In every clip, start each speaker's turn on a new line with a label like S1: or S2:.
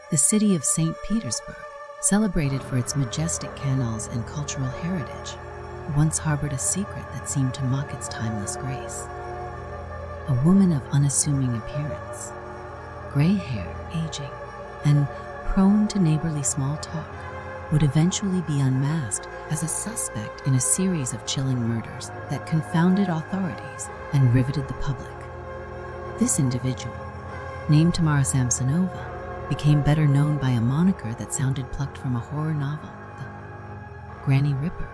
S1: The city of St. Petersburg, celebrated for its majestic canals and cultural heritage, once harbored a secret that seemed to mock its timeless grace. A woman of unassuming appearance, gray hair, aging, and prone to neighborly small talk, would eventually be unmasked as a suspect in a series of chilling murders that confounded authorities and riveted the public. This individual, named Tamara Samsonova, became better known by a moniker that sounded plucked from a horror novel, the Granny Ripper.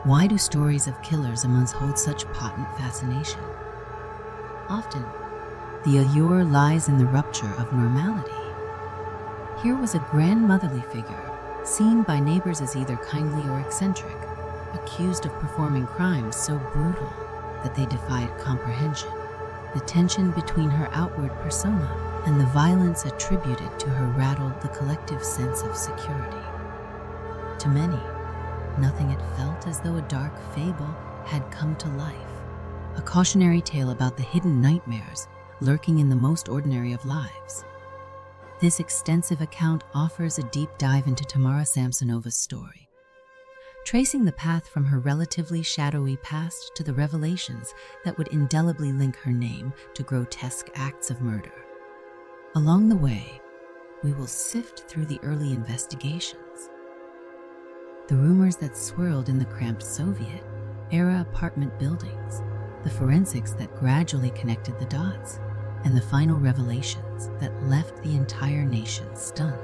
S1: Why do stories of killers amongst hold such potent fascination? Often, the allure lies in the rupture of normality. Here was a grandmotherly figure, seen by neighbors as either kindly or eccentric, accused of performing crimes so brutal that they defied comprehension. The tension between her outward persona and the violence attributed to her rattled the collective sense of security. To many, nothing had felt as though a dark fable had come to life, a cautionary tale about the hidden nightmares lurking in the most ordinary of lives. This extensive account offers a deep dive into Tamara Samsonova's story, tracing the path from her relatively shadowy past to the revelations that would indelibly link her name to grotesque acts of murder. Along the way, we will sift through the early investigations, the rumors that swirled in the cramped Soviet-era apartment buildings, the forensics that gradually connected the dots, and the final revelations that left the entire nation stunned.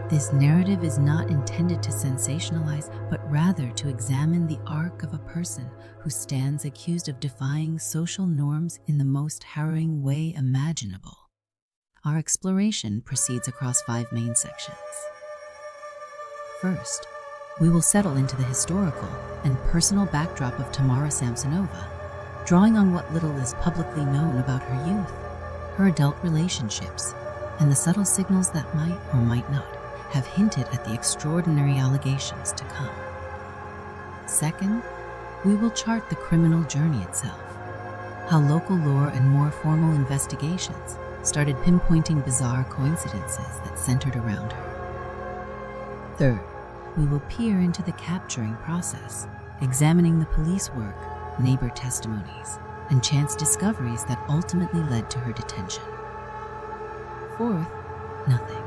S1: This narrative is not intended to sensationalize, but rather to examine the arc of a person who stands accused of defying social norms in the most harrowing way imaginable. Our exploration proceeds across 5 main sections. First, we will settle into the historical and personal backdrop of Tamara Samsonova, drawing on what little is publicly known about her youth, her adult relationships, and the subtle signals that might or might not have hinted at the extraordinary allegations to come. Second, we will chart the criminal journey itself, how local lore and more formal investigations started pinpointing bizarre coincidences that centered around her. Third, we will peer into the capturing process, examining the police work, neighbor testimonies, and chance discoveries that ultimately led to her detention. Fourth, nothing.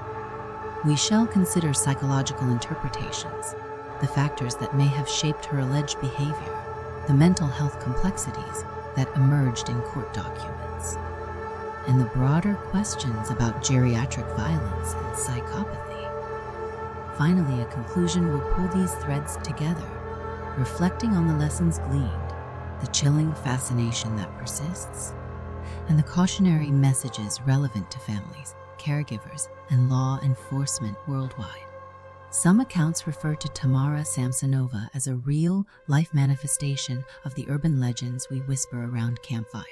S1: We shall consider psychological interpretations, the factors that may have shaped her alleged behavior, the mental health complexities that emerged in court documents, and the broader questions about geriatric violence and psychopathy. Finally, a conclusion will pull these threads together, reflecting on the lessons gleaned, the chilling fascination that persists, and the cautionary messages relevant to families, caregivers, and law enforcement worldwide. Some accounts refer to Tamara Samsonova as a real life manifestation of the urban legends we whisper around campfires.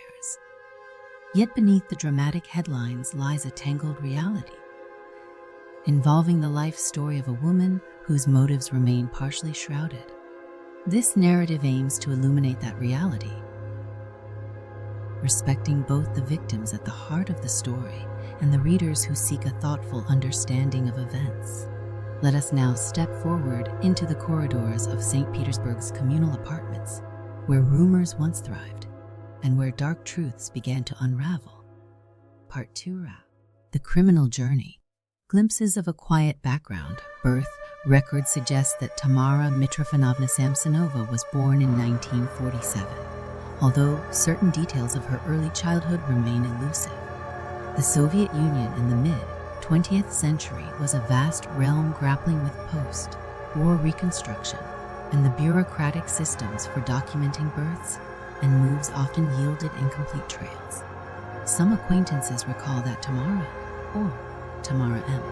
S1: Yet beneath the dramatic headlines lies a tangled reality, involving the life story of a woman whose motives remain partially shrouded. This narrative aims to illuminate that reality, respecting both the victims at the heart of the story and the readers who seek a thoughtful understanding of events. Let us now step forward into the corridors of St. Petersburg's communal apartments, where rumors once thrived and where dark truths began to unravel. Part 2: The Criminal Journey. Glimpses of a quiet background, birth, records suggest that Tamara Mitrofanovna Samsonova was born in 1947, although certain details of her early childhood remain elusive. The Soviet Union in the mid-20th century was a vast realm grappling with post-war reconstruction, and the bureaucratic systems for documenting births and moves often yielded incomplete trails. Some acquaintances recall that Tamara, or Tamara M.,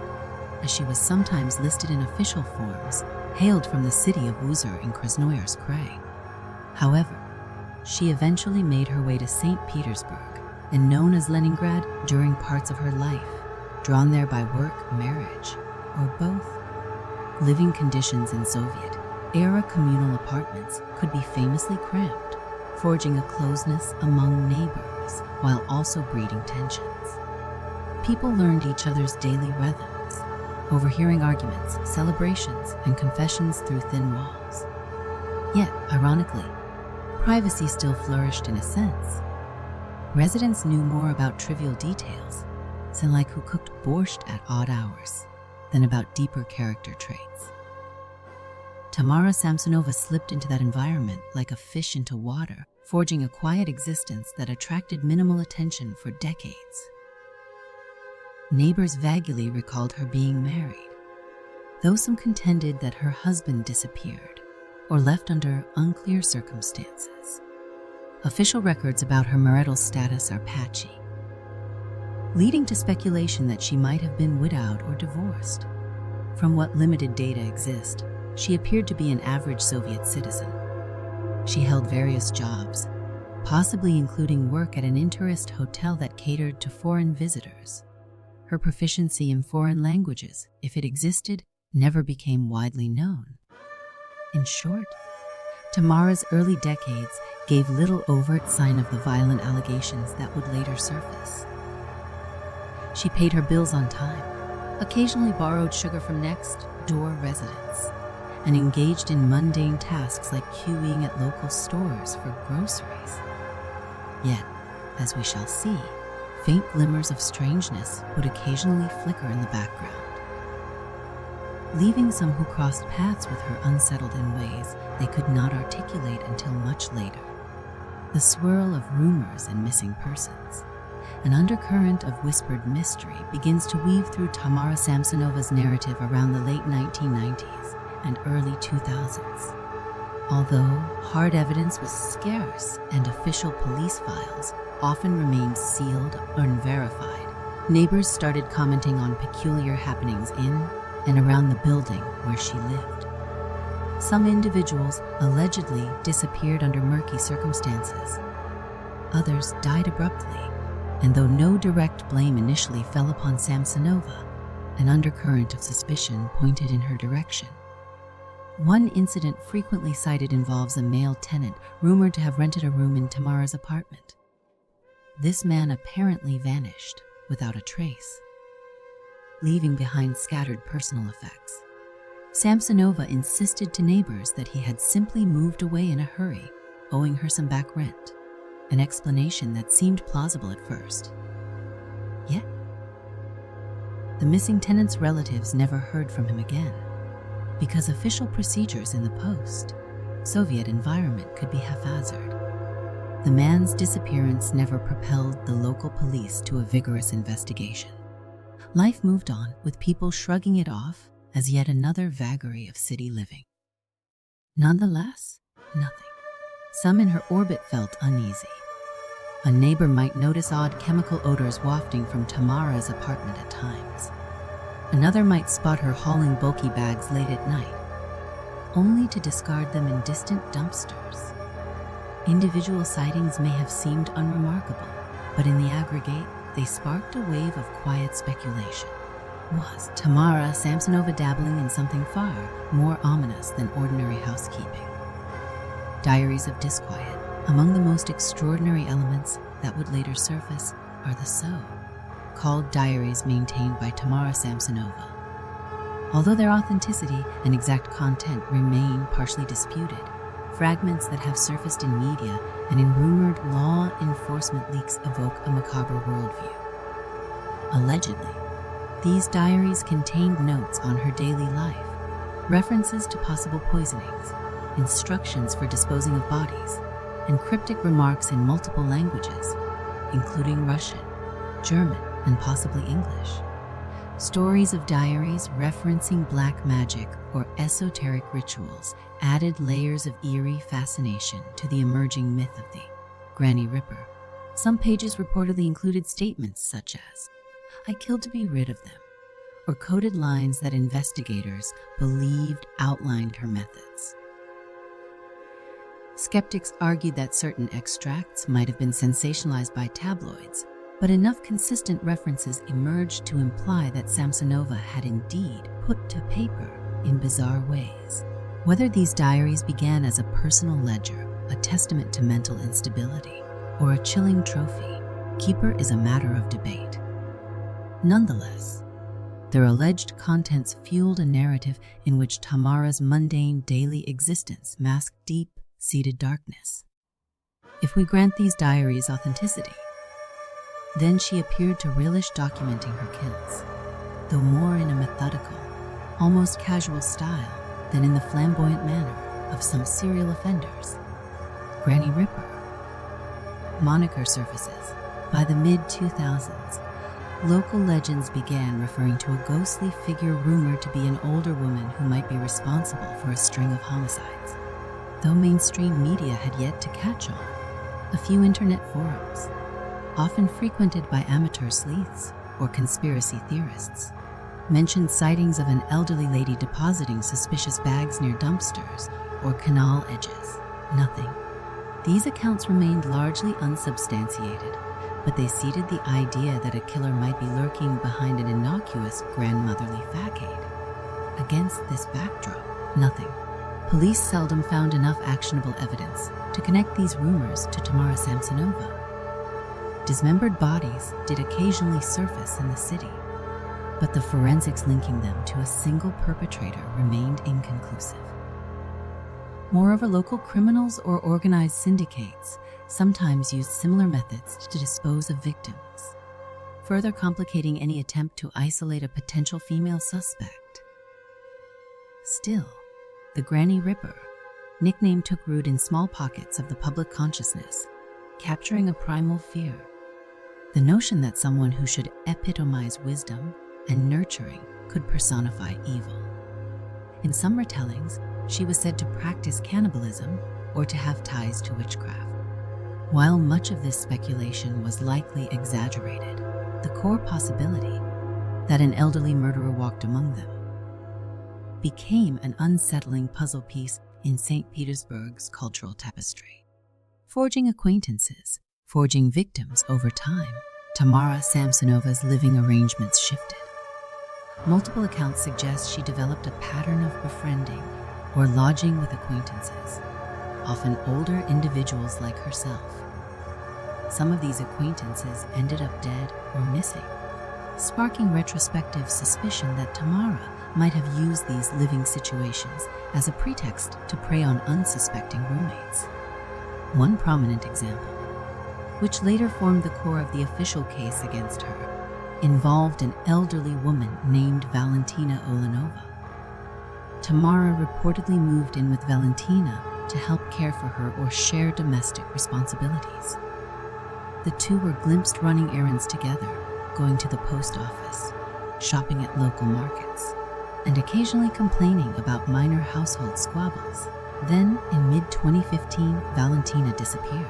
S1: as she was sometimes listed in official forms, hailed from the city of Uzur in Krasnoyarsk Krai. However, she eventually made her way to St. Petersburg, and known as Leningrad during parts of her life, drawn there by work, marriage, or both. Living conditions in Soviet-era communal apartments could be famously cramped, forging a closeness among neighbors while also breeding tensions. People learned each other's daily rhythms, overhearing arguments, celebrations, and confessions through thin walls. Yet, ironically, privacy still flourished in a sense. Residents knew more about trivial details, say like who cooked borscht at odd hours, than about deeper character traits. Tamara Samsonova slipped into that environment like a fish into water, forging a quiet existence that attracted minimal attention for decades. Neighbors vaguely recalled her being married, though some contended that her husband disappeared or left under unclear circumstances. Official records about her marital status are patchy, leading to speculation that she might have been widowed or divorced. From what limited data exist, she appeared to be an average Soviet citizen. She held various jobs, possibly including work at an intourist hotel that catered to foreign visitors. Her proficiency in foreign languages, if it existed, never became widely known. In short, Tamara's early decades gave little overt sign of the violent allegations that would later surface. She paid her bills on time, occasionally borrowed sugar from next-door residents, and engaged in mundane tasks like queuing at local stores for groceries. Yet, as we shall see, faint glimmers of strangeness would occasionally flicker in the background, leaving some who crossed paths with her unsettled in ways they could not articulate until much later. The swirl of rumors and missing persons, an undercurrent of whispered mystery, begins to weave through Tamara Samsonova's narrative around the late 1990s and early 2000s. Although hard evidence was scarce and official police files often remained sealed or unverified, neighbors started commenting on peculiar happenings in and around the building where she lived. Some individuals allegedly disappeared under murky circumstances. Others died abruptly, and though no direct blame initially fell upon Samsonova, an undercurrent of suspicion pointed in her direction. One incident frequently cited involves a male tenant rumored to have rented a room in Tamara's apartment. This man apparently vanished without a trace, leaving behind scattered personal effects. Samsonova insisted to neighbors that he had simply moved away in a hurry, owing her some back rent, an explanation that seemed plausible at first. Yet, the missing tenant's relatives never heard from him again, because official procedures in the post-Soviet environment could be haphazard. The man's disappearance never propelled the local police to a vigorous investigation. Life moved on, with people shrugging it off as yet another vagary of city living. Nonetheless, nothing. Some in her orbit felt uneasy. A neighbor might notice odd chemical odors wafting from Tamara's apartment at times. Another might spot her hauling bulky bags late at night, only to discard them in distant dumpsters. Individual sightings may have seemed unremarkable, but in the aggregate, they sparked a wave of quiet speculation. Was Tamara Samsonova dabbling in something far more ominous than ordinary housekeeping? Diaries of disquiet. Among the most extraordinary elements that would later surface are the so-called diaries maintained by Tamara Samsonova. Although their authenticity and exact content remain partially disputed, fragments that have surfaced in media and in rumored law enforcement leaks evoke a macabre worldview. Allegedly, these diaries contained notes on her daily life, references to possible poisonings, instructions for disposing of bodies, and cryptic remarks in multiple languages, including Russian, German, and possibly English. Stories of diaries referencing black magic or esoteric rituals added layers of eerie fascination to the emerging myth of the Granny Ripper. Some pages reportedly included statements such as, "I killed to be rid of them," or coded lines that investigators believed outlined her methods. Skeptics argued that certain extracts might have been sensationalized by tabloids, but enough consistent references emerged to imply that Samsonova had indeed put to paper in bizarre ways. Whether these diaries began as a personal ledger, a testament to mental instability, or a chilling trophy keeper is a matter of debate. Nonetheless, their alleged contents fueled a narrative in which Tamara's mundane daily existence masked deep-seated darkness. If we grant these diaries authenticity, then she appeared to relish documenting her kills, though more in a methodical, almost casual style than in the flamboyant manner of some serial offenders. Granny Ripper moniker surfaces. By the mid-2000s, local legends began referring to a ghostly figure rumored to be an older woman who might be responsible for a string of homicides. Though mainstream media had yet to catch on, a few internet forums, often frequented by amateur sleuths or conspiracy theorists, mentioned sightings of an elderly lady depositing suspicious bags near dumpsters or canal edges. Nothing. These accounts remained largely unsubstantiated, but they seeded the idea that a killer might be lurking behind an innocuous grandmotherly facade. Against this backdrop, nothing. Police seldom found enough actionable evidence to connect these rumors to Tamara Samsonova. Dismembered bodies did occasionally surface in the city, but the forensics linking them to a single perpetrator remained inconclusive. Moreover, local criminals or organized syndicates sometimes used similar methods to dispose of victims, further complicating any attempt to isolate a potential female suspect. Still, the Granny Ripper nickname took root in small pockets of the public consciousness, capturing a primal fear. The notion that someone who should epitomize wisdom and nurturing could personify evil. In some retellings, she was said to practice cannibalism or to have ties to witchcraft. While much of this speculation was likely exaggerated, the core possibility that an elderly murderer walked among them became an unsettling puzzle piece in St. Petersburg's cultural tapestry. Forging acquaintances, forging victims over time, Tamara Samsonova's living arrangements shifted. Multiple accounts suggest she developed a pattern of befriending or lodging with acquaintances, often older individuals like herself. Some of these acquaintances ended up dead or missing, sparking retrospective suspicion that Tamara might have used these living situations as a pretext to prey on unsuspecting roommates. One prominent example, which later formed the core of the official case against her, involved an elderly woman named Valentina Olenova. Tamara reportedly moved in with Valentina to help care for her or share domestic responsibilities. The two were glimpsed running errands together, going to the post office, shopping at local markets, and occasionally complaining about minor household squabbles. Then, in mid-2015, Valentina disappeared.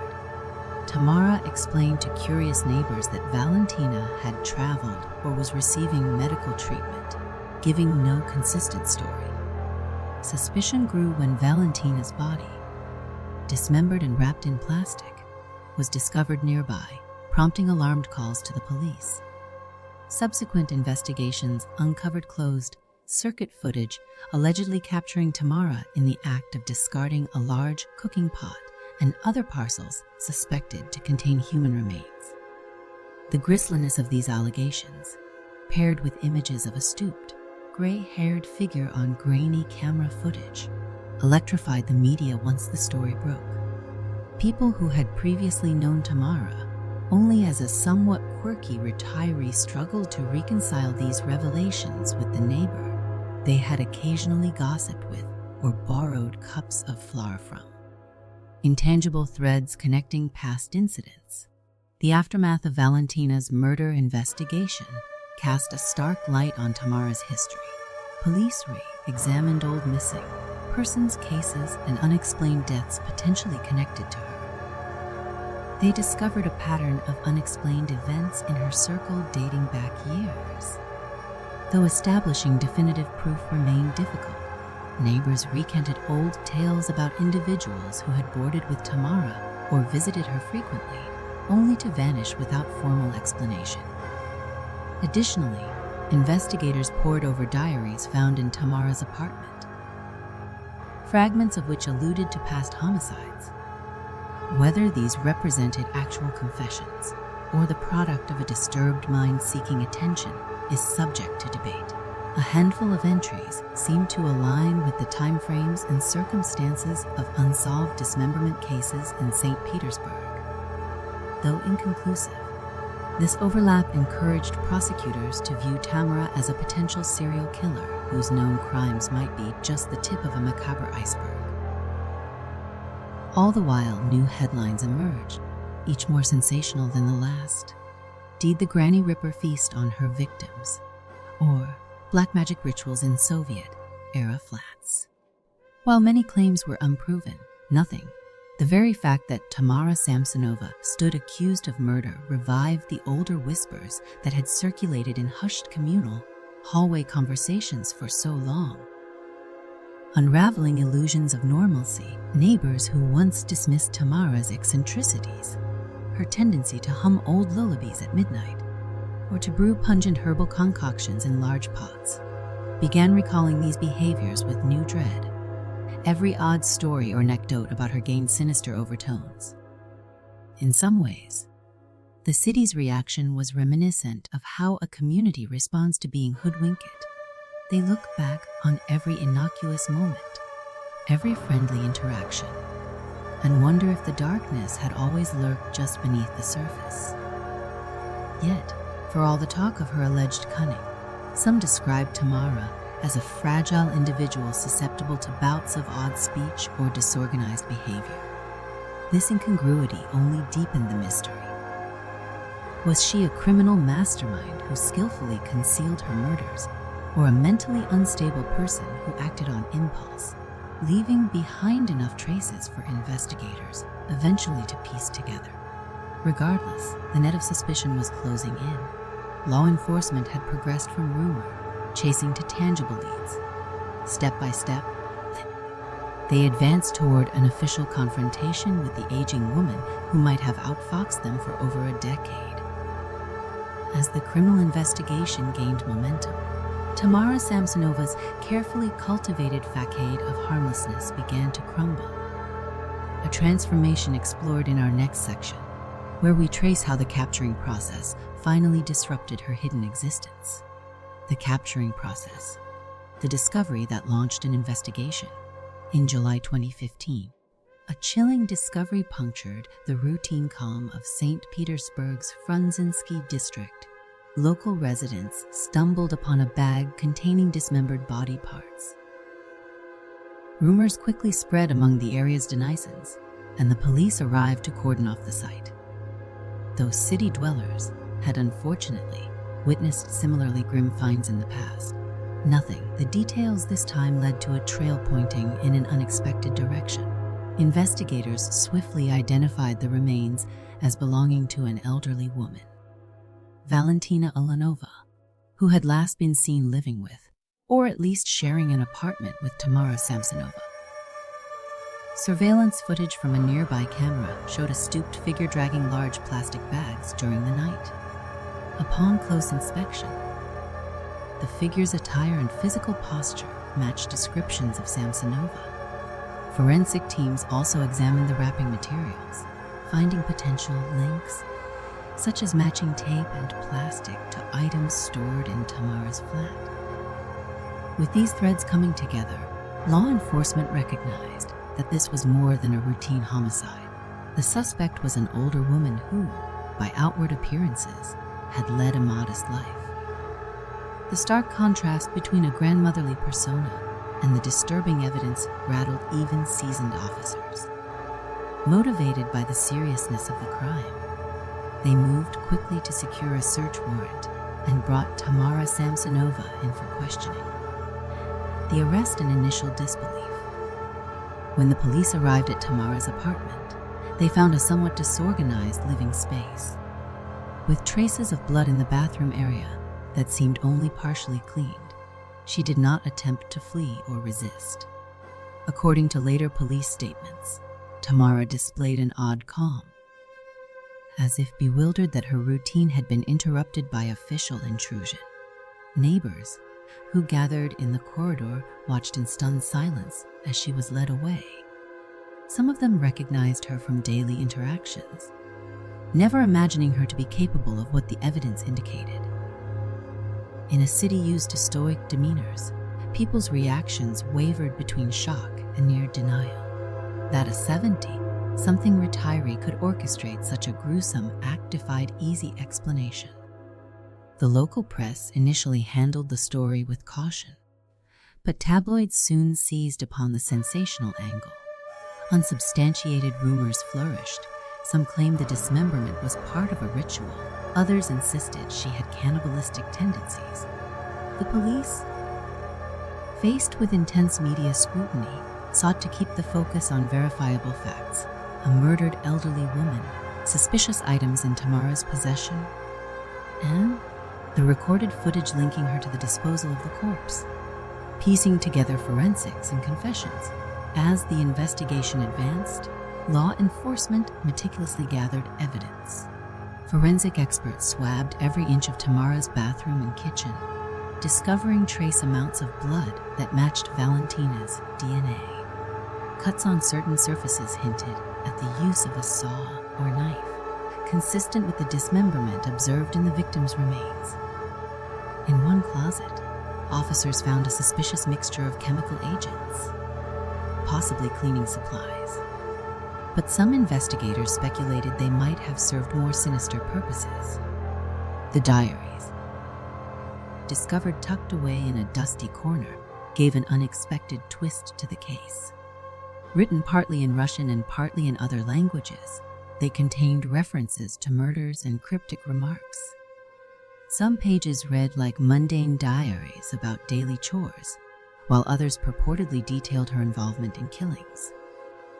S1: Tamara explained to curious neighbors that Valentina had traveled or was receiving medical treatment, giving no consistent story. Suspicion grew when Valentina's body, dismembered and wrapped in plastic, was discovered nearby, prompting alarmed calls to the police. Subsequent investigations uncovered closed-circuit footage allegedly capturing Tamara in the act of discarding a large cooking pot and other parcels suspected to contain human remains. The grisliness of these allegations, paired with images of a stooped, gray-haired figure on grainy camera footage, electrified the media once the story broke. People who had previously known Tamara only as a somewhat quirky retiree struggled to reconcile these revelations with the neighbor they had occasionally gossiped with or borrowed cups of flour from. Intangible threads connecting past incidents. The aftermath of Valentina's murder investigation cast a stark light on Tamara's history. Police re-examined old missing persons cases and unexplained deaths potentially connected to her. They discovered a pattern of unexplained events in her circle dating back years. Though establishing definitive proof remained difficult, neighbors recanted old tales about individuals who had boarded with Tamara or visited her frequently, only to vanish without formal explanation. Additionally, investigators pored over diaries found in Tamara's apartment, fragments of which alluded to past homicides. Whether these represented actual confessions or the product of a disturbed mind seeking attention is subject to debate. A handful of entries seem to align with the timeframes and circumstances of unsolved dismemberment cases in St. Petersburg. Though inconclusive, this overlap encouraged prosecutors to view Tamara as a potential serial killer whose known crimes might be just the tip of a macabre iceberg. All the while, new headlines emerged, each more sensational than the last. Did the Granny Ripper feast on her victims? Or black magic rituals in Soviet-era flats? While many claims were unproven, nothing, the very fact that Tamara Samsonova stood accused of murder revived the older whispers that had circulated in hushed communal, hallway conversations for so long. Unraveling illusions of normalcy, neighbors who once dismissed Tamara's eccentricities, her tendency to hum old lullabies at midnight, or to brew pungent herbal concoctions in large pots, began recalling these behaviors with new dread. Every odd story or anecdote about her gained sinister overtones. In some ways, the city's reaction was reminiscent of how a community responds to being hoodwinked. They look back on every innocuous moment, every friendly interaction, and wonder if the darkness had always lurked just beneath the surface. Yet, for all the talk of her alleged cunning, some described Tamara as a fragile individual susceptible to bouts of odd speech or disorganized behavior. This incongruity only deepened the mystery. Was she a criminal mastermind who skillfully concealed her murders, or a mentally unstable person who acted on impulse, leaving behind enough traces for investigators eventually to piece together? Regardless, the net of suspicion was closing in. Law enforcement had progressed from rumor, chasing to tangible leads. Step by step, they advanced toward an official confrontation with the aging woman who might have outfoxed them for over a decade. As the criminal investigation gained momentum, Tamara Samsonova's carefully cultivated facade of harmlessness began to crumble. A transformation explored in our next section, where we trace how the capturing process finally disrupted her hidden existence. The capturing process, the discovery that launched an investigation. In July 2015, a chilling discovery punctured the routine calm of St. Petersburg's Frunzensky district. Local residents stumbled upon a bag containing dismembered body parts. Rumors quickly spread among the area's denizens, and the police arrived to cordon off the site. Though city dwellers had unfortunately witnessed similarly grim finds in the past, the details this time led to a trail pointing in an unexpected direction. Investigators swiftly identified the remains as belonging to an elderly woman, Valentina Ulanova, who had last been seen living with, or at least sharing an apartment with, Tamara Samsonova. Surveillance footage from a nearby camera showed a stooped figure dragging large plastic bags during the night. Upon close inspection, the figure's attire and physical posture matched descriptions of Samsonova. Forensic teams also examined the wrapping materials, finding potential links, such as matching tape and plastic to items stored in Tamara's flat. With these threads coming together, law enforcement recognized that this was more than a routine homicide. The suspect was an older woman who, by outward appearances, had led a modest life. The stark contrast between a grandmotherly persona and the disturbing evidence rattled even seasoned officers. Motivated by the seriousness of the crime, they moved quickly to secure a search warrant and brought Tamara Samsonova in for questioning. The arrest and initial disbelief. When the police arrived at Tamara's apartment, they found a somewhat disorganized living space, with traces of blood in the bathroom area that seemed only partially cleaned. She did not attempt to flee or resist. According to later police statements, Tamara displayed an odd calm, as if bewildered that her routine had been interrupted by official intrusion. Neighbors, who gathered in the corridor, watched in stunned silence as she was led away. Some of them recognized her from daily interactions, never imagining her to be capable of what the evidence indicated. In a city used to stoic demeanors, people's reactions wavered between shock and near denial. That a 70-something retiree could orchestrate such a gruesome act defied easy explanation. The local press initially handled the story with caution, but tabloids soon seized upon the sensational angle. Unsubstantiated rumors flourished. Some claimed the dismemberment was part of a ritual. Others insisted she had cannibalistic tendencies. The police, faced with intense media scrutiny, sought to keep the focus on verifiable facts: a murdered elderly woman, suspicious items in Tamara's possession, and the recorded footage linking her to the disposal of the corpse. Piecing together forensics and confessions. As the investigation advanced, law enforcement meticulously gathered evidence. Forensic experts swabbed every inch of Tamara's bathroom and kitchen, discovering trace amounts of blood that matched Valentina's DNA. Cuts on certain surfaces hinted at the use of a saw or knife, consistent with the dismemberment observed in the victim's remains. In one closet, officers found a suspicious mixture of chemical agents, possibly cleaning supplies. But some investigators speculated they might have served more sinister purposes. The diaries, discovered tucked away in a dusty corner, gave an unexpected twist to the case. Written partly in Russian and partly in other languages, they contained references to murders and cryptic remarks. Some pages read like mundane diaries about daily chores, while others purportedly detailed her involvement in killings.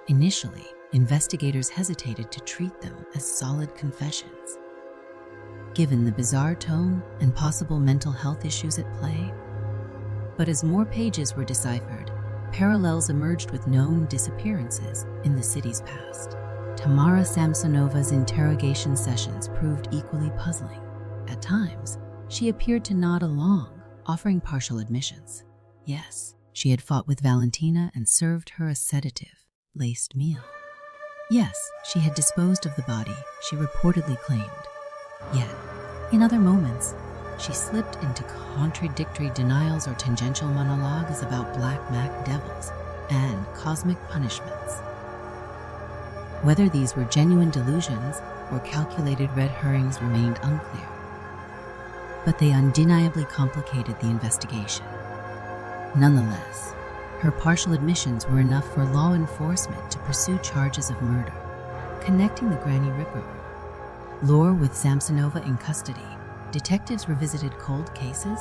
S1: Initially, investigators hesitated to treat them as solid confessions. Given the bizarre tone and possible mental health issues at play. But as more pages were deciphered, parallels emerged with known disappearances in the city's past. Tamara Samsonova's interrogation sessions proved equally puzzling. At times, she appeared to nod along, offering partial admissions. Yes, she had fought with Valentina and served her a sedative-laced meal. Yes, she had disposed of the body, she reportedly claimed. Yet, in other moments, she slipped into contradictory denials or tangential monologues about black Mac devils and cosmic punishments. Whether these were genuine delusions or calculated red herrings remained unclear, but they undeniably complicated the investigation. Nonetheless, her partial admissions were enough for law enforcement to pursue charges of murder, connecting the Granny Ripper lore with Samsonova in custody. Detectives revisited cold cases,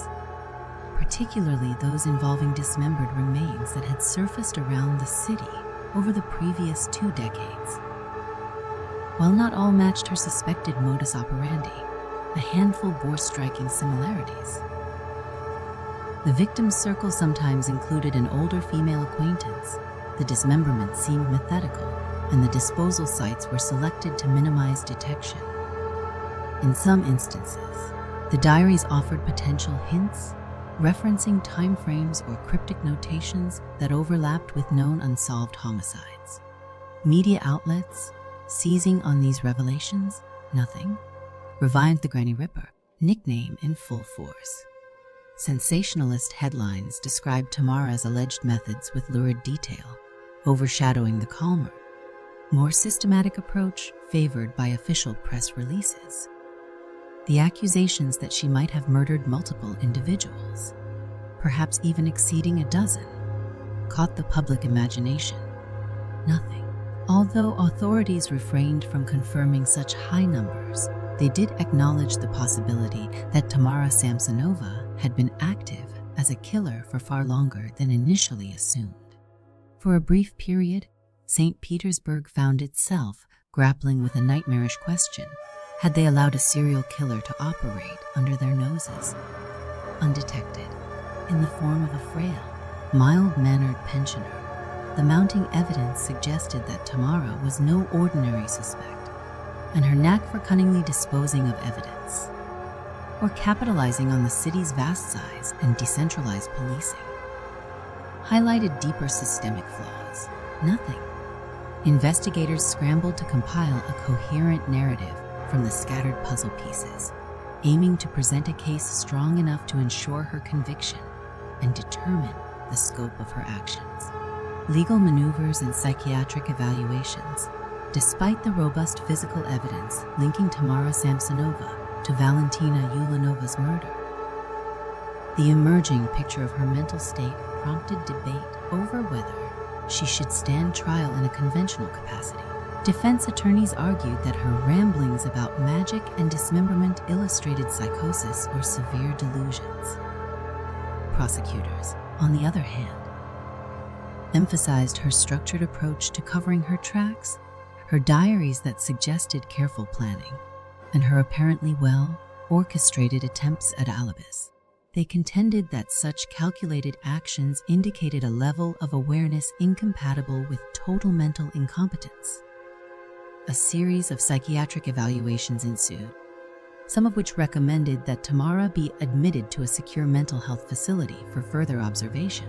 S1: particularly those involving dismembered remains that had surfaced around the city over the previous 2 decades. While not all matched her suspected modus operandi, a handful bore striking similarities. The victim's circle sometimes included an older female acquaintance. The dismemberment seemed methodical, and the disposal sites were selected to minimize detection. In some instances, the diaries offered potential hints, referencing timeframes or cryptic notations that overlapped with known unsolved homicides. Media outlets, seizing on these revelations, nothing, revived the Granny Ripper nickname in full force. Sensationalist headlines described Tamara's alleged methods with lurid detail, overshadowing the calmer, more systematic approach favored by official press releases. The accusations that she might have murdered multiple individuals, perhaps even exceeding a dozen, caught the public imagination. Nothing. Although authorities refrained from confirming such high numbers, they did acknowledge the possibility that Tamara Samsonova had been active as a killer for far longer than initially assumed. For a brief period, St. Petersburg found itself grappling with a nightmarish question: had they allowed a serial killer to operate under their noses, undetected, in the form of a frail, mild-mannered pensioner? The mounting evidence suggested that Tamara was no ordinary suspect, and her knack for cunningly disposing of evidence, or capitalizing on the city's vast size and decentralized policing, highlighted deeper systemic flaws. Nothing. Investigators scrambled to compile a coherent narrative from the scattered puzzle pieces, aiming to present a case strong enough to ensure her conviction and determine the scope of her actions. Legal maneuvers and psychiatric evaluations. Despite the robust physical evidence linking Tamara Samsonova to Valentina Ulanova's murder, the emerging picture of her mental state prompted debate over whether she should stand trial in a conventional capacity. Defense attorneys argued that her ramblings about magic and dismemberment illustrated psychosis or severe delusions. Prosecutors, on the other hand, emphasized her structured approach to covering her tracks, her diaries that suggested careful planning, and her apparently well-orchestrated attempts at alibis. They contended that such calculated actions indicated a level of awareness incompatible with total mental incompetence. A series of psychiatric evaluations ensued, some of which recommended that Tamara be admitted to a secure mental health facility for further observation.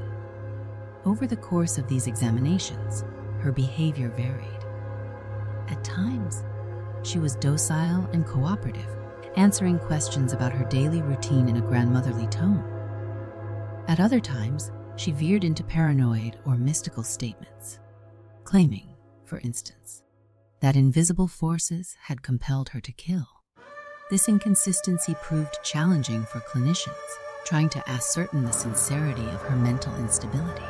S1: Over the course of these examinations, her behavior varied. At times, she was docile and cooperative, answering questions about her daily routine in a grandmotherly tone. At other times, she veered into paranoid or mystical statements, claiming, for instance, that invisible forces had compelled her to kill. This inconsistency proved challenging for clinicians trying to ascertain the sincerity of her mental instability.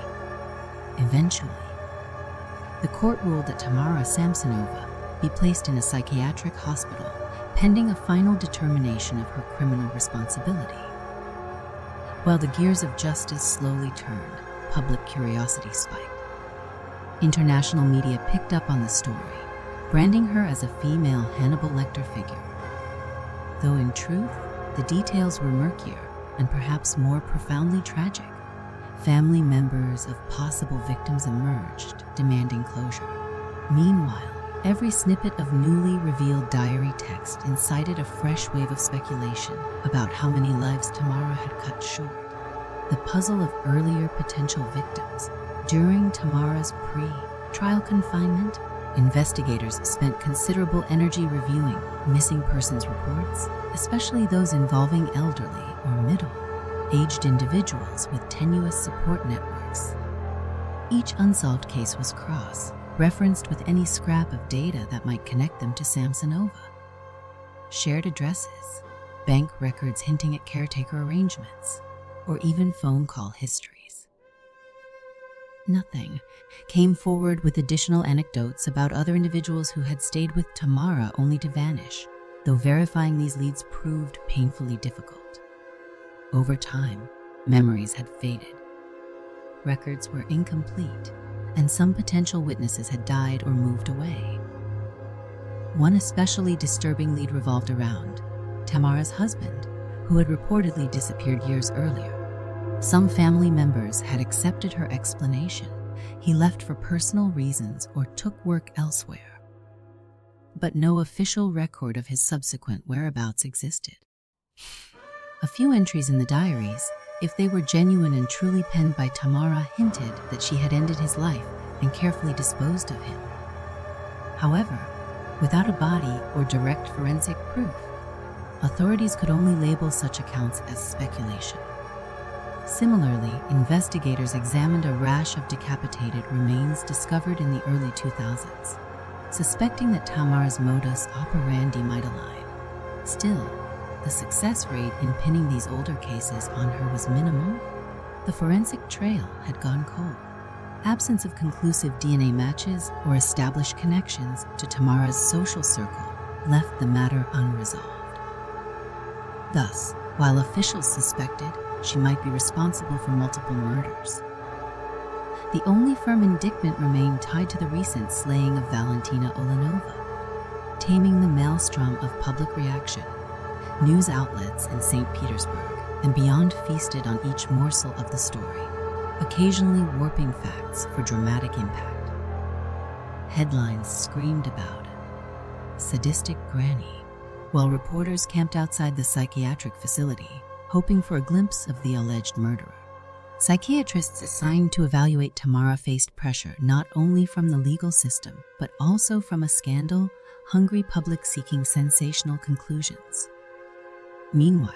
S1: Eventually, the court ruled that Tamara Samsonova be placed in a psychiatric hospital pending a final determination of her criminal responsibility. While the gears of justice slowly turned, public curiosity spiked. International media picked up on the story, branding her as a female Hannibal Lecter figure. Though in truth, the details were murkier and perhaps more profoundly tragic. Family members of possible victims emerged, demanding closure. Meanwhile, every snippet of newly revealed diary text incited a fresh wave of speculation about how many lives Tamara had cut short. The puzzle of earlier potential victims. During Tamara's pre-trial confinement, investigators spent considerable energy reviewing missing persons reports, especially those involving elderly or middle-aged individuals with tenuous support networks. Each unsolved case was cross-referenced with any scrap of data that might connect them to Samsonova. Shared addresses, bank records hinting at caretaker arrangements, or even phone call histories. Nothing came forward with additional anecdotes about other individuals who had stayed with Tamara only to vanish, though verifying these leads proved painfully difficult. Over time, memories had faded. Records were incomplete, and some potential witnesses had died or moved away. One especially disturbing lead revolved around Tamara's husband, who had reportedly disappeared years earlier. Some family members had accepted her explanation. He left for personal reasons or took work elsewhere. But no official record of his subsequent whereabouts existed. A few entries in the diaries, if they were genuine and truly penned by Tamara, hinted that she had ended his life and carefully disposed of him. However, without a body or direct forensic proof, authorities could only label such accounts as speculation. Similarly, investigators examined a rash of decapitated remains discovered in the early 2000s, suspecting that Tamara's modus operandi might align. Still, the success rate in pinning these older cases on her was minimal. The forensic trail had gone cold. Absence of conclusive DNA matches or established connections to Tamara's social circle left the matter unresolved. Thus, while officials suspected she might be responsible for multiple murders, the only firm indictment remained tied to the recent slaying of Valentina Ulanova. Taming the maelstrom of public reaction, news outlets in St. Petersburg and beyond feasted on each morsel of the story, occasionally warping facts for dramatic impact. Headlines screamed about sadistic granny, while reporters camped outside the psychiatric facility, hoping for a glimpse of the alleged murderer. Psychiatrists assigned to evaluate Tamara faced pressure not only from the legal system, but also from a scandal hungry public seeking sensational conclusions. Meanwhile,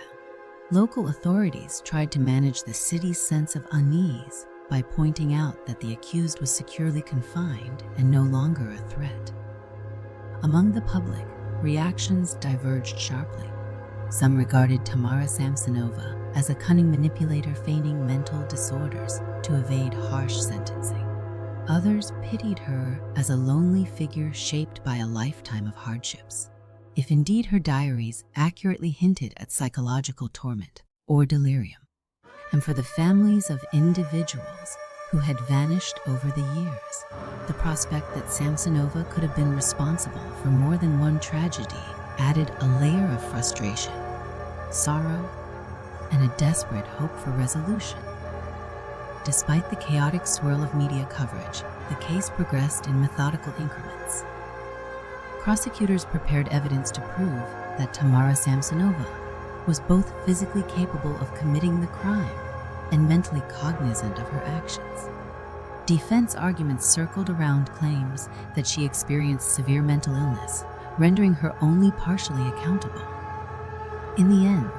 S1: local authorities tried to manage the city's sense of unease by pointing out that the accused was securely confined and no longer a threat. Among the public, reactions diverged sharply. Some regarded Tamara Samsonova as a cunning manipulator feigning mental disorders to evade harsh sentencing. Others pitied her as a lonely figure shaped by a lifetime of hardships, if indeed her diaries accurately hinted at psychological torment or delirium. And for the families of individuals who had vanished over the years, the prospect that Samsonova could have been responsible for more than one tragedy added a layer of frustration, sorrow, and a desperate hope for resolution. Despite the chaotic swirl of media coverage, the case progressed in methodical increments. Prosecutors prepared evidence to prove that Tamara Samsonova was both physically capable of committing the crime and mentally cognizant of her actions. Defense arguments circled around claims that she experienced severe mental illness, rendering her only partially accountable. In the end,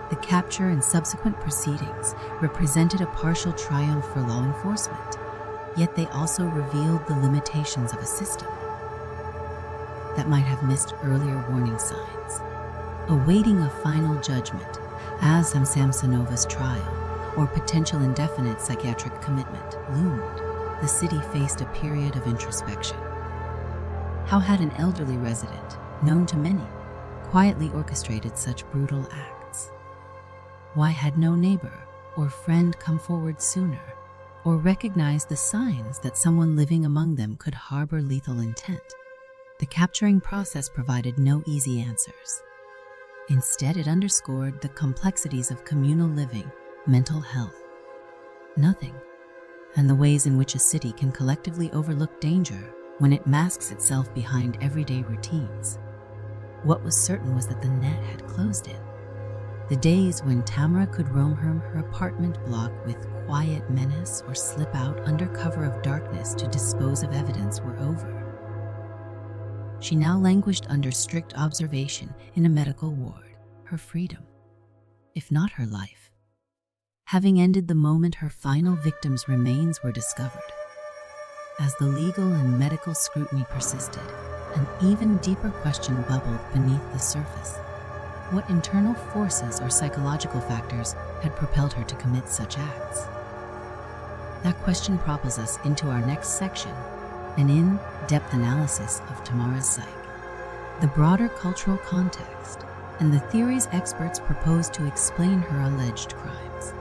S1: the capture and subsequent proceedings represented a partial triumph for law enforcement, yet they also revealed the limitations of a system that might have missed earlier warning signs. Awaiting a final judgment, as Samsonova's trial or potential indefinite psychiatric commitment loomed, the city faced a period of introspection. How had an elderly resident, known to many, quietly orchestrated such brutal acts? Why had no neighbor or friend come forward sooner, or recognized the signs that someone living among them could harbor lethal intent? The capturing process provided no easy answers. Instead, it underscored the complexities of communal living, mental health, nothing, and the ways in which a city can collectively overlook danger when it masks itself behind everyday routines. What was certain was that the net had closed in. The days when Tamara could roam her apartment block with quiet menace or slip out under cover of darkness to dispose of evidence were over. She now languished under strict observation in a medical ward, her freedom, if not her life, having ended the moment her final victim's remains were discovered. As the legal and medical scrutiny persisted, an even deeper question bubbled beneath the surface. What internal forces or psychological factors had propelled her to commit such acts? That question propels us into our next section, an in-depth analysis of Tamara's psyche, the broader cultural context, and the theories experts propose to explain her alleged crimes.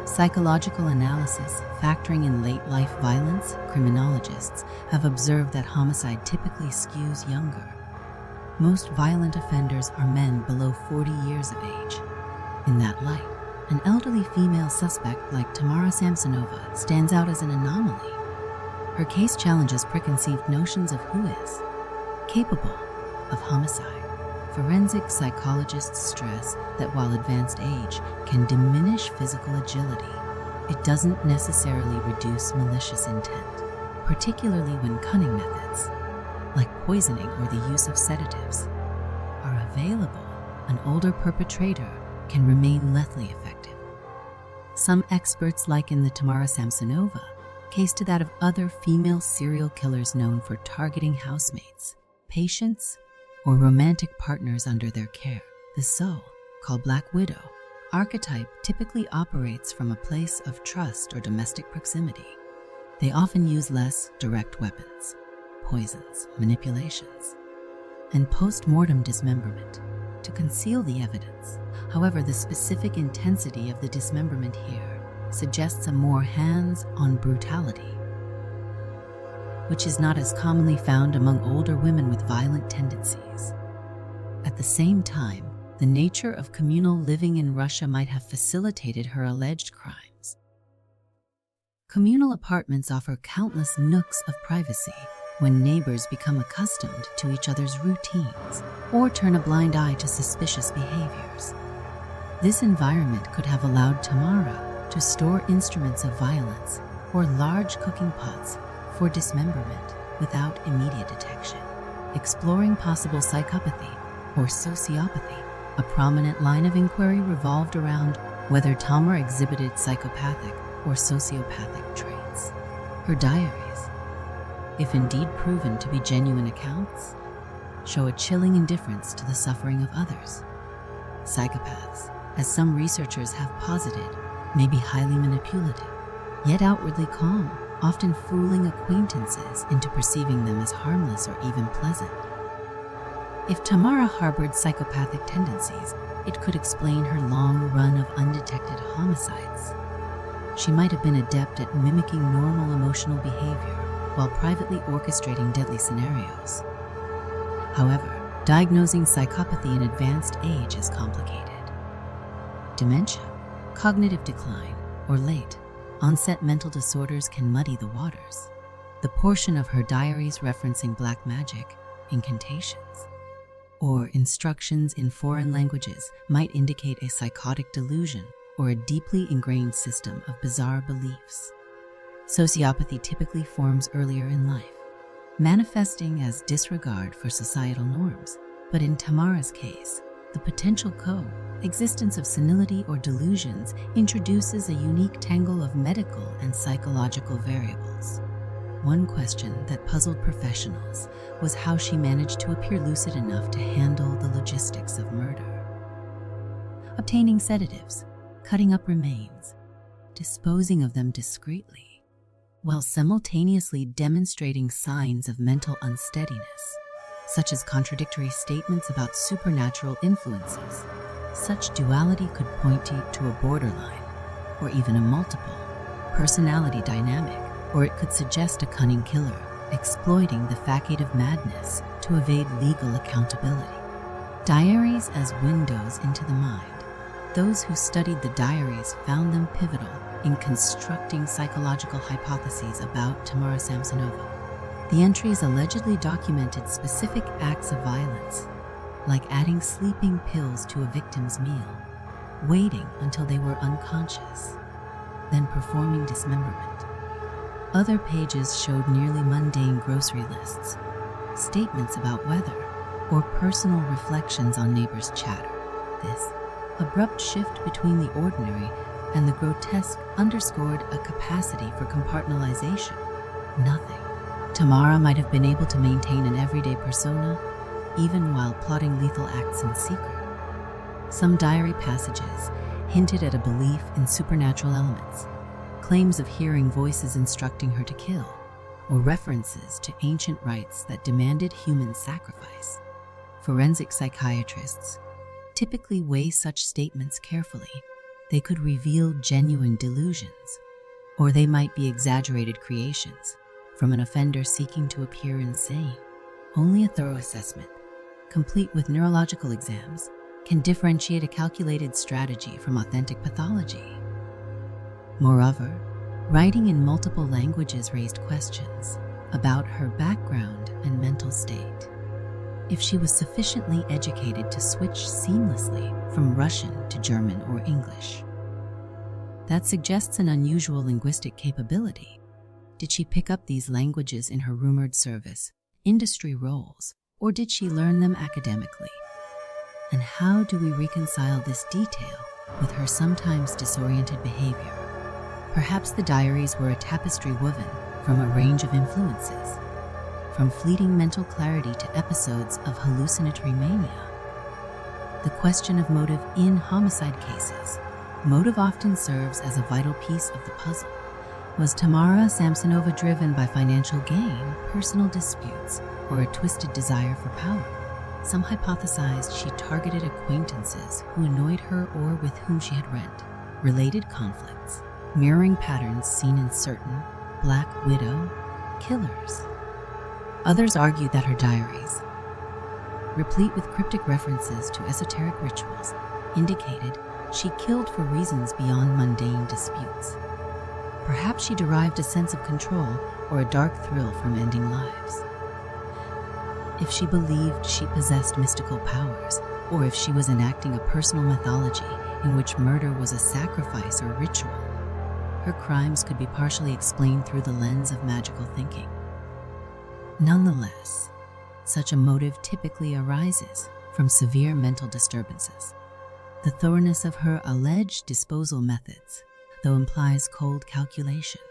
S1: Psychological analysis, factoring in late-life violence, criminologists have observed that homicide typically skews younger. Most violent offenders are men below 40 years of age. In that light, an elderly female suspect like Tamara Samsonova stands out as an anomaly. Her case challenges preconceived notions of who is capable of homicide. Forensic psychologists stress that while advanced age can diminish physical agility, it doesn't necessarily reduce malicious intent, particularly when cunning methods, like poisoning or the use of sedatives, are available. An older perpetrator can remain lethally effective. Some experts liken the Tamara Samsonova case to that of other female serial killers known for targeting housemates, patients, or romantic partners under their care. The so-called Black Widow archetype typically operates from a place of trust or domestic proximity. They often use less direct weapons, poisons, manipulations, and post-mortem dismemberment to conceal the evidence. However, the specific intensity of the dismemberment here suggests a more hands-on brutality, which is not as commonly found among older women with violent tendencies. At the same time, the nature of communal living in Russia might have facilitated her alleged crimes. Communal apartments offer countless nooks of privacy when neighbors become accustomed to each other's routines or turn a blind eye to suspicious behaviors. This environment could have allowed Tamara to store instruments of violence or large cooking pots for dismemberment without immediate detection. exploring possible psychopathy or sociopathy. A prominent line of inquiry revolved around whether Tamara exhibited psychopathic or sociopathic traits. Her diaries, if indeed proven to be genuine accounts, show a chilling indifference to the suffering of others. Psychopaths, as some researchers have posited, may be highly manipulative, yet outwardly calm, often fooling acquaintances into perceiving them as harmless or even pleasant. If Tamara harbored psychopathic tendencies, it could explain her long run of undetected homicides. She might have been adept at mimicking normal emotional behavior while privately orchestrating deadly scenarios. However, diagnosing psychopathy in advanced age is complicated. Dementia, cognitive decline, or late-onset mental disorders can muddy the waters. The portion of her diaries referencing black magic, incantations, or instructions in foreign languages might indicate a psychotic delusion or a deeply ingrained system of bizarre beliefs. Sociopathy typically forms earlier in life, manifesting as disregard for societal norms. But in Tamara's case, the potential coexistence of senility or delusions introduces a unique tangle of medical and psychological variables. One question that puzzled professionals was how she managed to appear lucid enough to handle the logistics of murder. Obtaining sedatives, cutting up remains, disposing of them discreetly, while simultaneously demonstrating signs of mental unsteadiness, such as contradictory statements about supernatural influences. Such duality could point to a borderline, or even a multiple personality dynamic, or it could suggest a cunning killer, exploiting the facade of madness to evade legal accountability. Diaries as windows into the mind. Those who studied the diaries found them pivotal in constructing psychological hypotheses about Tamara Samsonova. The entries allegedly documented specific acts of violence, like adding sleeping pills to a victim's meal, waiting until they were unconscious, then performing dismemberment. Other pages showed nearly mundane grocery lists, statements about weather, or personal reflections on neighbors' chatter. This abrupt shift between the ordinary and the grotesque underscored a capacity for compartmentalization. Nothing. Tamara might have been able to maintain an everyday persona, even while plotting lethal acts in secret. Some diary passages hinted at a belief in supernatural elements, claims of hearing voices instructing her to kill, or references to ancient rites that demanded human sacrifice. Forensic psychiatrists typically weigh such statements carefully. They could reveal genuine delusions, or they might be exaggerated creations from an offender seeking to appear insane. Only a thorough assessment, complete with neurological exams, can differentiate a calculated strategy from authentic pathology. Moreover, writing in multiple languages raised questions about her background and mental state. If she was sufficiently educated to switch seamlessly from Russian to German or English. That suggests an unusual linguistic capability. Did she pick up these languages in her rumored service, industry roles, or did she learn them academically? And how do we reconcile this detail with her sometimes disoriented behavior? Perhaps the diaries were a tapestry woven from a range of influences, from fleeting mental clarity to episodes of hallucinatory mania. The question of motive in homicide cases. Motive often serves as a vital piece of the puzzle. Was Tamara Samsonova driven by financial gain, personal disputes, or a twisted desire for power? Some hypothesized she targeted acquaintances who annoyed her or with whom she had related conflicts, mirroring patterns seen in certain Black Widow killers. Others argued that her diaries, replete with cryptic references to esoteric rituals, indicated she killed for reasons beyond mundane disputes. Perhaps she derived a sense of control or a dark thrill from ending lives. If she believed she possessed mystical powers, or if she was enacting a personal mythology in which murder was a sacrifice or ritual, her crimes could be partially explained through the lens of magical thinking. Nonetheless, such a motive typically arises from severe mental disturbances. The thoroughness of her alleged disposal methods, though, implies cold calculation.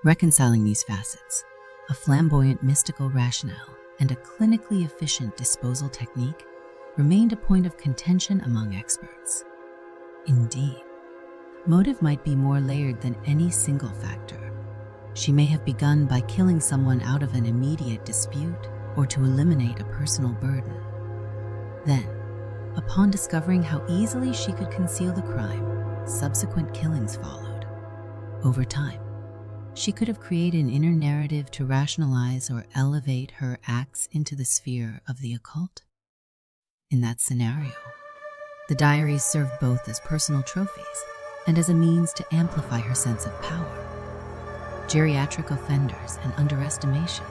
S1: Reconciling these facets, a flamboyant mystical rationale and a clinically efficient disposal technique, remained a point of contention among experts. Indeed, motive might be more layered than any single factor. She may have begun by killing someone out of an immediate dispute or to eliminate a personal burden. Then, upon discovering how easily she could conceal the crime, subsequent killings followed. Over time, she could have created an inner narrative to rationalize or elevate her acts into the sphere of the occult. In that scenario, the diaries served both as personal trophies and as a means to amplify her sense of power. Geriatric offenders and underestimation,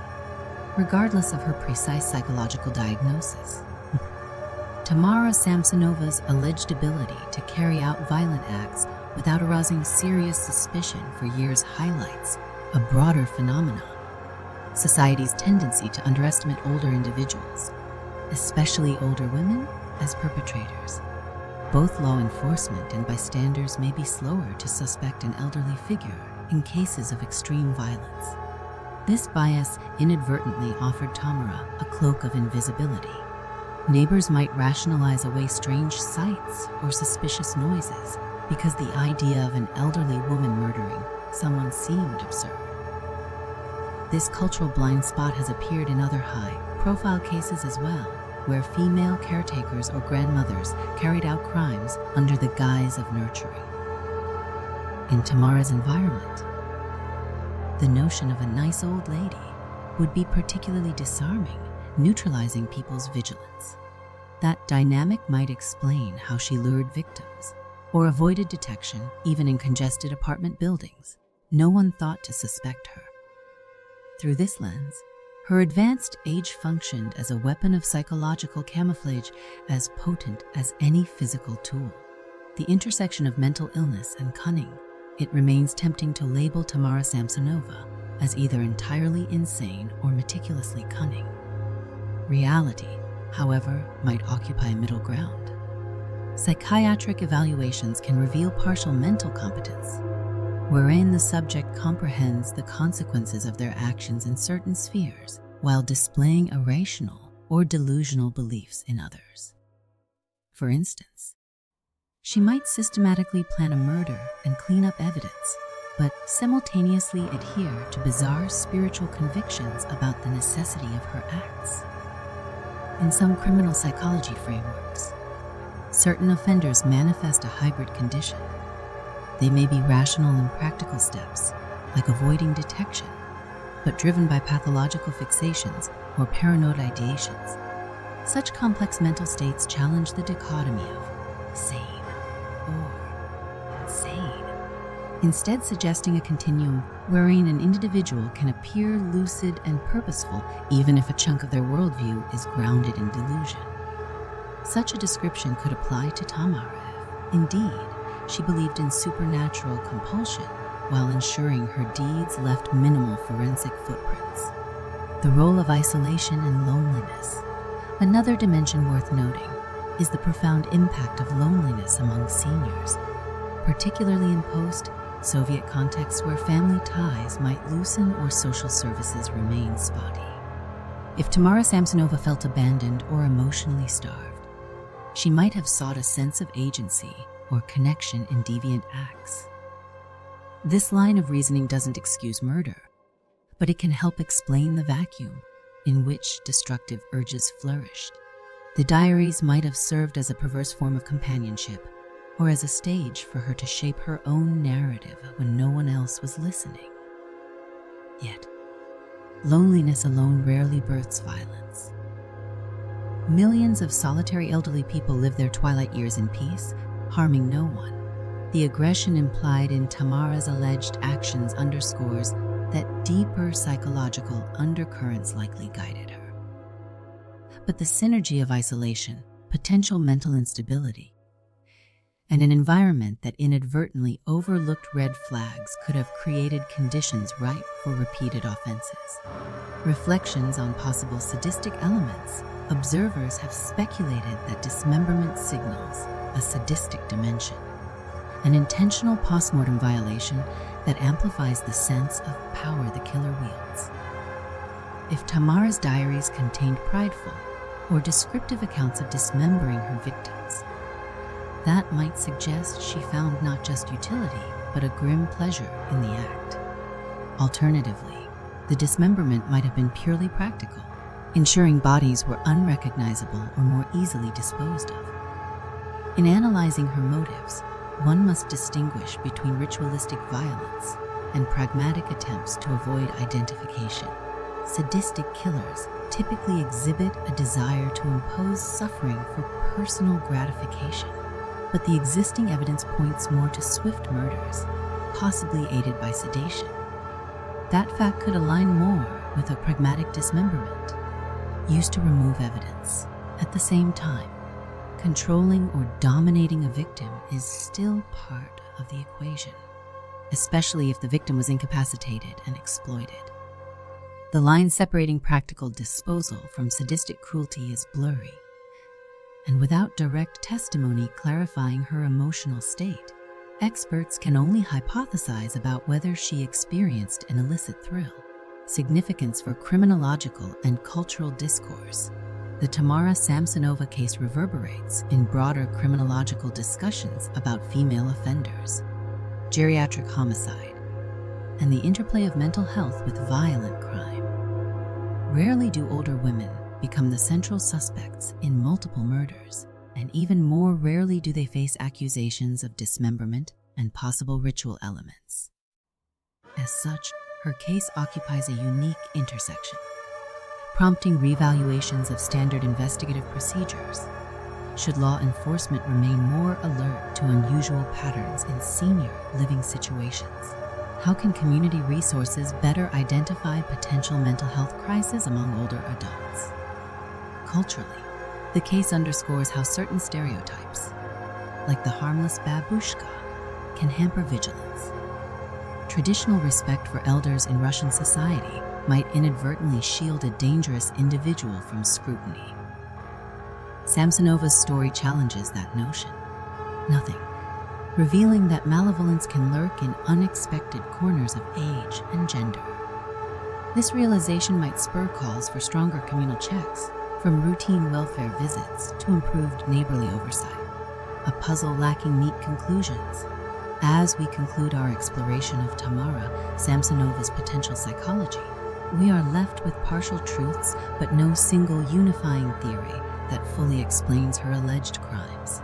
S1: regardless of her precise psychological diagnosis. Tamara Samsonova's alleged ability to carry out violent acts without arousing serious suspicion for years highlights a broader phenomenon: society's tendency to underestimate older individuals, especially older women, as perpetrators. Both law enforcement and bystanders may be slower to suspect an elderly figure in cases of extreme violence. This bias inadvertently offered Tamara a cloak of invisibility. Neighbors might rationalize away strange sights or suspicious noises because the idea of an elderly woman murdering someone seemed absurd. This cultural blind spot has appeared in other high-profile cases as well, where female caretakers or grandmothers carried out crimes under the guise of nurturing. In Tamara's environment, the notion of a nice old lady would be particularly disarming, neutralizing people's vigilance. That dynamic might explain how she lured victims or avoided detection even in congested apartment buildings. No one thought to suspect her. Through this lens, her advanced age functioned as a weapon of psychological camouflage as potent as any physical tool. The intersection of mental illness and cunning, it remains tempting to label Tamara Samsonova as either entirely insane or meticulously cunning. Reality, however, might occupy a middle ground. Psychiatric evaluations can reveal partial mental competence, wherein the subject comprehends the consequences of their actions in certain spheres while displaying irrational or delusional beliefs in others. For instance, she might systematically plan a murder and clean up evidence, but simultaneously adhere to bizarre spiritual convictions about the necessity of her acts. In some criminal psychology frameworks, certain offenders manifest a hybrid condition. They may be rational and practical steps, like avoiding detection, but driven by pathological fixations or paranoid ideations. Such complex mental states challenge the dichotomy of sane or insane, instead suggesting a continuum wherein an individual can appear lucid and purposeful even if a chunk of their worldview is grounded in delusion. Such a description could apply to Tamara if, indeed, she believed in supernatural compulsion while ensuring her deeds left minimal forensic footprints. The role of isolation and loneliness. Another dimension worth noting is the profound impact of loneliness among seniors, particularly in post-Soviet contexts where family ties might loosen or social services remain spotty. If Tamara Samsonova felt abandoned or emotionally starved, she might have sought a sense of agency or connection in deviant acts. This line of reasoning doesn't excuse murder, but it can help explain the vacuum in which destructive urges flourished. The diaries might have served as a perverse form of companionship or as a stage for her to shape her own narrative when no one else was listening. Yet, loneliness alone rarely births violence. Millions of solitary elderly people live their twilight years in peace, harming no one. The aggression implied in Tamara's alleged actions underscores that deeper psychological undercurrents likely guided her. But the synergy of isolation, potential mental instability, and an environment that inadvertently overlooked red flags could have created conditions ripe for repeated offenses. Reflections on possible sadistic elements. Observers have speculated that dismemberment signals a sadistic dimension, an intentional postmortem violation that amplifies the sense of power the killer wields. If Tamara's diaries contained prideful or descriptive accounts of dismembering her victims, that might suggest she found not just utility, but a grim pleasure in the act. Alternatively, the dismemberment might have been purely practical, ensuring bodies were unrecognizable or more easily disposed of. In analyzing her motives, one must distinguish between ritualistic violence and pragmatic attempts to avoid identification. Sadistic killers typically exhibit a desire to impose suffering for personal gratification, but the existing evidence points more to swift murders, possibly aided by sedation. That fact could align more with a pragmatic dismemberment, used to remove evidence. At the same time, controlling or dominating a victim is still part of the equation, especially if the victim was incapacitated and exploited. The line separating practical disposal from sadistic cruelty is blurry, and without direct testimony clarifying her emotional state, experts can only hypothesize about whether she experienced an illicit thrill. Significance for criminological and cultural discourse. The Tamara Samsonova case reverberates in broader criminological discussions about female offenders, geriatric homicide, and the interplay of mental health with violent crime. Rarely do older women become the central suspects in multiple murders, and even more rarely do they face accusations of dismemberment and possible ritual elements. As such, her case occupies a unique intersection, prompting revaluations of standard investigative procedures. Should law enforcement remain more alert to unusual patterns in senior living situations? How can community resources better identify potential mental health crises among older adults? Culturally, the case underscores how certain stereotypes, like the harmless babushka, can hamper vigilance. Traditional respect for elders in Russian society might inadvertently shield a dangerous individual from scrutiny. Samsonova's story challenges that notion. Nothing, revealing that malevolence can lurk in unexpected corners of age and gender. This realization might spur calls for stronger communal checks, from routine welfare visits to improved neighborly oversight, a puzzle lacking neat conclusions. As we conclude our exploration of Tamara Samsonova's potential psychology, we are left with partial truths but no single unifying theory that fully explains her alleged crimes.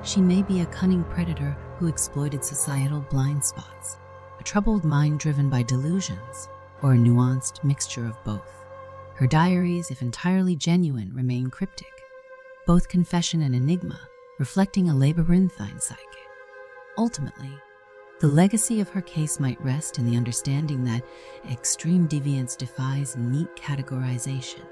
S1: She may be a cunning predator who exploited societal blind spots, a troubled mind driven by delusions, or a nuanced mixture of both. Her diaries, if entirely genuine, remain cryptic, both confession and enigma, reflecting a labyrinthine psyche. Ultimately, the legacy of her case might rest in the understanding that extreme deviance defies neat categorization.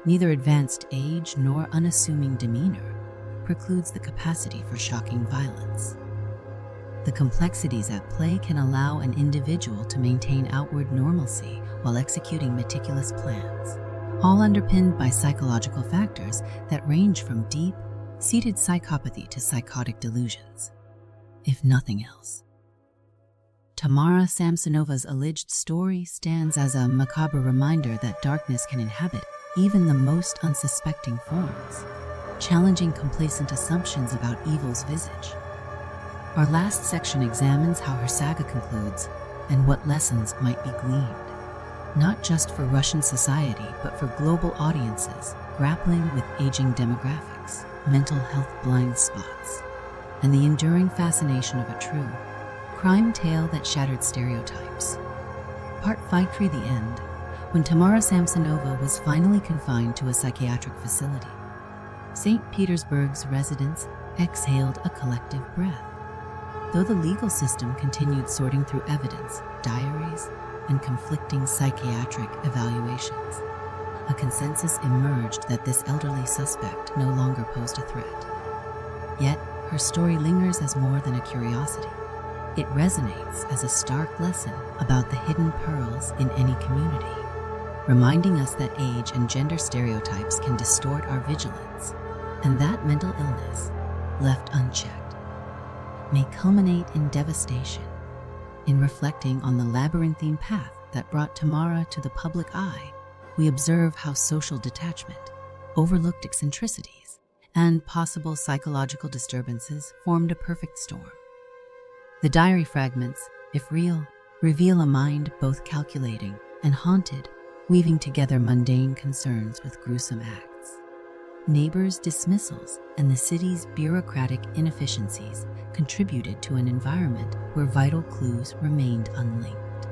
S1: Neither advanced age nor unassuming demeanor precludes the capacity for shocking violence. The complexities at play can allow an individual to maintain outward normalcy while executing meticulous plans, all underpinned by psychological factors that range from deep-seated psychopathy to psychotic delusions. If nothing else, Tamara Samsonova's alleged story stands as a macabre reminder that darkness can inhabit even the most unsuspecting forms, challenging complacent assumptions about evil's visage. Our last section examines how her saga concludes and what lessons might be gleaned, not just for Russian society, but for global audiences grappling with aging demographics, mental health blind spots, and the enduring fascination of a true crime tale that shattered stereotypes. Part 5 through the end, when Tamara Samsonova was finally confined to a psychiatric facility, St. Petersburg's residents exhaled a collective breath. Though the legal system continued sorting through evidence, diaries, and conflicting psychiatric evaluations, a consensus emerged that this elderly suspect no longer posed a threat. Yet, her story lingers as more than a curiosity. It resonates as a stark lesson about the hidden pearls in any community, reminding us that age and gender stereotypes can distort our vigilance, and that mental illness, left unchecked, may culminate in devastation. In reflecting on the labyrinthine path that brought Tamara to the public eye, we observe how social detachment, overlooked eccentricities, and possible psychological disturbances formed a perfect storm. The diary fragments, if real, reveal a mind both calculating and haunted, weaving together mundane concerns with gruesome acts. Neighbors' dismissals and the city's bureaucratic inefficiencies contributed to an environment where vital clues remained unlinked.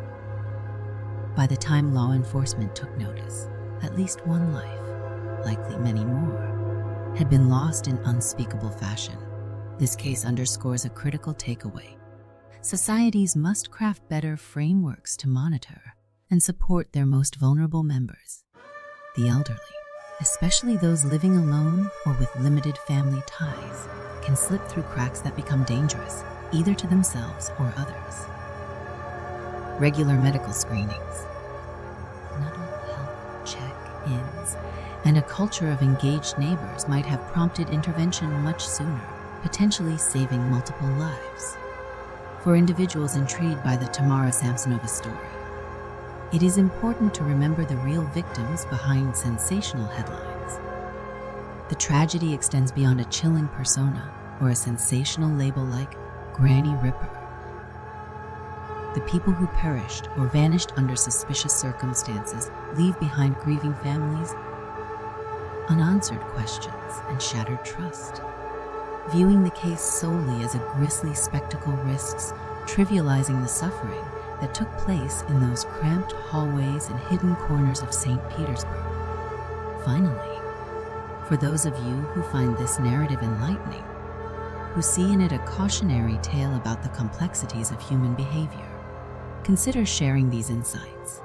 S1: By the time law enforcement took notice, at least one life, likely many more, had been lost in unspeakable fashion. This case underscores a critical takeaway. Societies must craft better frameworks to monitor and support their most vulnerable members, the elderly. Especially those living alone or with limited family ties, can slip through cracks that become dangerous, either to themselves or others. Regular medical screenings, mental health check-ins, and a culture of engaged neighbors might have prompted intervention much sooner, potentially saving multiple lives. For individuals intrigued by the Tamara Samsonova story, it is important to remember the real victims behind sensational headlines. The tragedy extends beyond a chilling persona or a sensational label like Granny Ripper. The people who perished or vanished under suspicious circumstances leave behind grieving families, unanswered questions, and shattered trust. Viewing the case solely as a grisly spectacle risks trivializing the suffering that took place in those cramped hallways and hidden corners of St. Petersburg. Finally, for those of you who find this narrative enlightening, who see in it a cautionary tale about the complexities of human behavior, consider sharing these insights.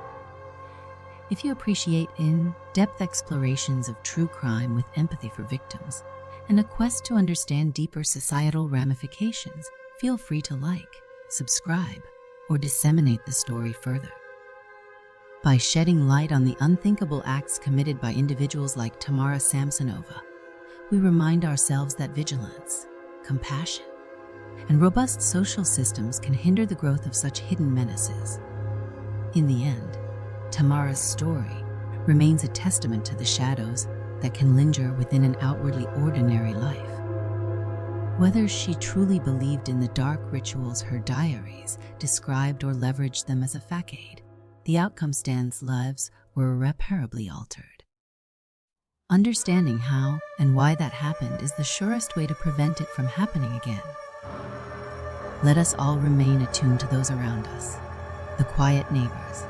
S1: If you appreciate in-depth explorations of true crime with empathy for victims and a quest to understand deeper societal ramifications, feel free to like, subscribe, or disseminate the story further. By shedding light on the unthinkable acts committed by individuals like Tamara Samsonova, we remind ourselves that vigilance, compassion, and robust social systems can hinder the growth of such hidden menaces. In the end, Tamara's story remains a testament to the shadows that can linger within an outwardly ordinary life. Whether she truly believed in the dark rituals her diaries described or leveraged them as a facade, the outcome stands: lives were irreparably altered. Understanding how and why that happened is the surest way to prevent it from happening again. Let us all remain attuned to those around us, the quiet neighbors,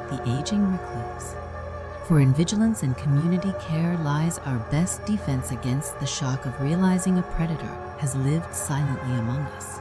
S1: the aging recluse. For in vigilance and community care lies our best defense against the shock of realizing a predator has lived silently among us.